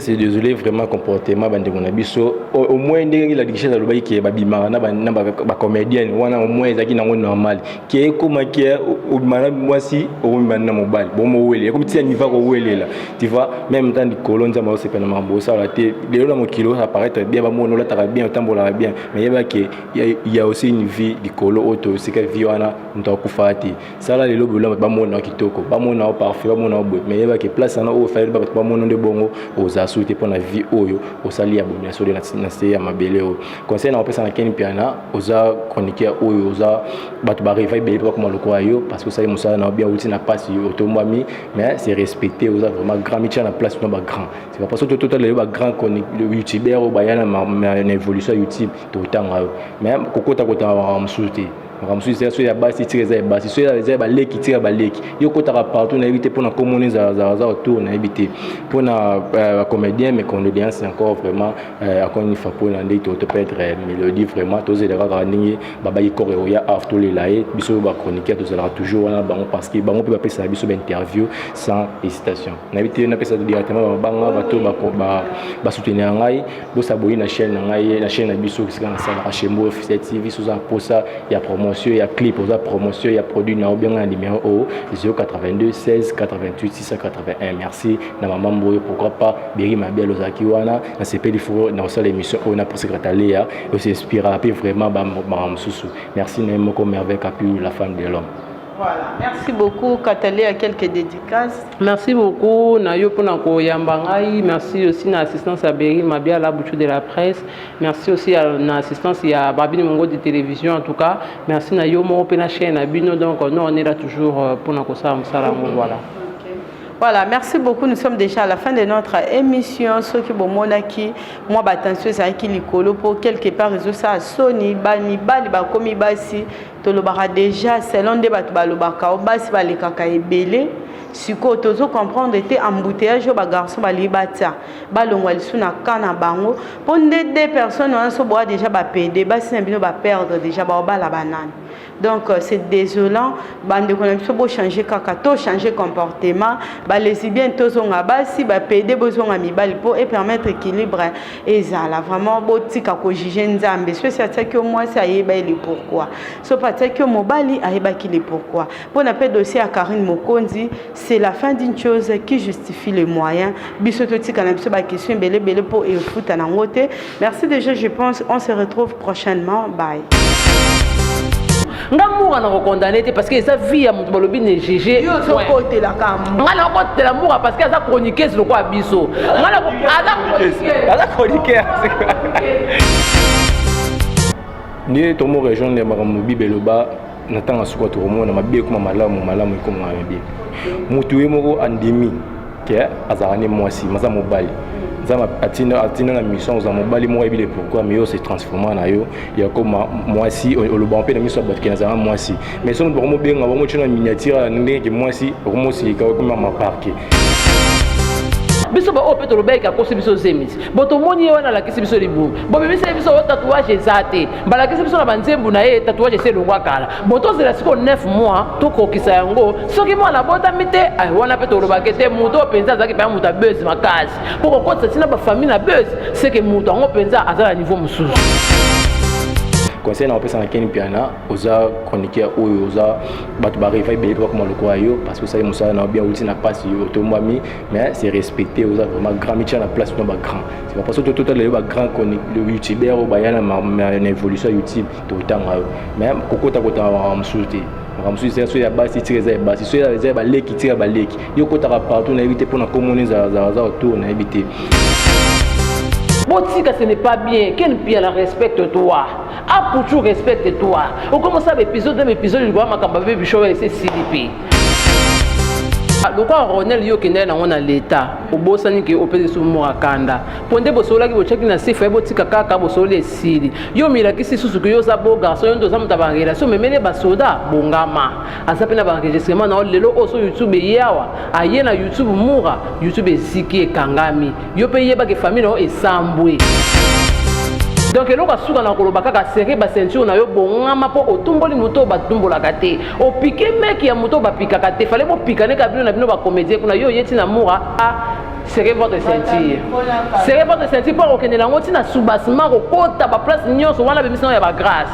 vraiment comportement bande konabiso au moins ndenge la diction na lobai ki ba bimara na ba comédienne wana au moins ezaki nango normal ki ekoma ki o mana mwasi o mana mobile bon mo wele comme ti niveau ko wele là tu vois même temps di kolonza ma c'est pas na mambo ça la té de là mon kilo ça paraît bien ba mo no la ta bien tambola bien mais il y a aussi une vie du colo auto c'est que vie wana ndo kufati sala lelo bola ba mona kitoko ba mona parfait ba mona boy mais il y a que place na o faire ba mona de bongo oza souhaiter pour la vie oyo o sali abomination de na se ya mabele o conseil na opesa na ken piana oza chroniquer oyo oza batu ba reveil bele pas comme le quoi yo parce que ça y musala na bien outil na passe automami mais c'est respecté oza vraiment grand métier na place no ba grand c'est pas parce que total le ba grand le youtubeur o ba yana na évolution YouTube to tanga mais kokota kota msuti Ramsusi c'est ya basi tireza basi so ya ba leki tira ba leki yo kotaka partout na éviter pour na commoner za autour na éviter pour na comédien mais condoléances encore vraiment encore une fois pour l'andé to peut-être mélodie vraiment tous les gars ndingi baba yikore ya after les laé biso ba chroniqueur to sera toujours là parce que bango peut pas ça biso interview sans hésitation na éviter na pesa directement banga bato ba soutenir ngai bo s'abonner na chaîne ngai na chaîne na biso qui sera na sala HMO officiel TV sous un posa ya promo promotion, il y a clip, il y a promotion, il y a produit, il y a bien numéro 082 16 88 681. Merci. Na maman Mboyo, pourquoi pas Berry Mabia Lozaki wana, na CP il faut dans cette émission on a pour secrétaire Léa, et c'est inspirant puis vraiment merci Naimoko Merveille Capu, la femme de l'homme.
Voilà, merci beaucoup. Katali a quelques dédicaces.
Merci beaucoup. Nayo Ponako Yambangai. Merci aussi à l'assistance à Berry Mabia, la bouche de la presse. Merci aussi à l'assistance à Babine Mongo de télévision en tout cas. Merci Nayo Mo Pena chaîne à Bino. Donc nous on est là toujours pour Nako Salamou. Voilà.
Voilà, merci beaucoup. Nous sommes déjà à la fin de notre émission. Ceux qui vont monaki, moi, attention, c'est qui l'icolo pour quelque part réseau ça Sony, Bani, Bali, Bakomi, Basi, Tolobara déjà, selon des batubaloubaka, Basi, Balikaka et Belé. Siko tozo comprendre était embouteillage ba garçon ba libata ba longwali suna kana bango pour deux personnes on se boit déjà ba PD ba simbino ba perdre déjà ba la banane. Donc c'est désolant bande qu'on a beau changer kaka to changer comportement ba les bien tozo ngaba si ba PD besoin ami bali pour et permettre équilibre et ça là vraiment beau tika ko juger nzambe c'est ça que moi ça y est ba il pourquoi so pas que mobali a ba qui le pourquoi pour on appelle dossier à Karine Mokonzi. C'est la fin d'une chose qui justifie les moyens. Bisototi kanabso ba question belé pour foot en angote. Merci déjà, je pense on se retrouve prochainement. Bye.
Ngamour na condamné parce que ça vie à mon balobi ne GG.
Yo so côté la cam.
Ngala côté l'amour parce que ça chroniquer le quoi biso. Ngala ada chroniquer.
Ni tomo région de Maramubi Beloba natanga suka to mo na mabe kuma malamu ko mabe. Mutu yemoko andimi ke azarane mwasi maza mobali. Zama atina na mission za mobali mo ebile pourquoi mais yo se transformer na yo ya comme mwasi le bon pe na mission bat ke na zama mwasi. Mais son bo benga bo mo tuna miniature ndenge mwasi ko mo si ka kuma ma parquet.
Biso ba opeto lobeka ko biso zemiti boto moni wana la kisi biso libu bo bebisa biso tatouage ezate mbala kisi biso na banzembu na ye tatouage c'est longwa kala boto zela siko 9 mois to kokisa yango soki mwana bota mite ay wana peto lobaka te muto penza zaki pa muta buzz makasi poko kotsa tina ba famille na buzz c'est que muto ngo penza azala niveau mususu.
Conseil na opesa na Ken Piana oza chroniqueur oyo oza batu ba réveil belé pas comment le quoi yo parce que ça musa na bien ulti na passe yo to moi mi mais c'est respecté oza vraiment grand métier na place no ba grand c'est pas parce que tout le ba grand le youtubeur o ba yana na évolution YouTube to tanga mais kokota kota msuti Ramsu c'est sur la base tire za base sur la ba leki tire ba leki yo kota partout na éviter pour na communer za autour na éviter.
Botika ce n'est pas bien. Ken Piana respecte-toi. Apuchu respecte-toi. On commence à l'épisode il voit ma cambabe bichou et c'est CDP. Le quoi Ronel yo kende na wana l'état. Obosani ke opé sur Morakanda. Ponde bosola ki bocheki na sifa botika kaka bosole sili. Yo mira kisi susu ke yo za bo garçon yo ndoza mutabangela. So memele basoda bongama. Asape na enregistrement na lelo oso YouTube yawa. Aye na YouTube mura, YouTube eziki kangami. Yo pe yeba ke famille no esambwe. Donc eloko asuka na koloba kaka serrer ba ceinture na yo bongama po otumboli moto ba tumbola kate o piquer mec ya moto ba pikaka te fallait bo pikane ka bino na bino ba comédien kuna yo yeti na moura a serrez votre ceinture. Serrez votre ceinture pour okende na ngoti na soubassement ko kota ba place nyonso wana be mission ya ba grâce.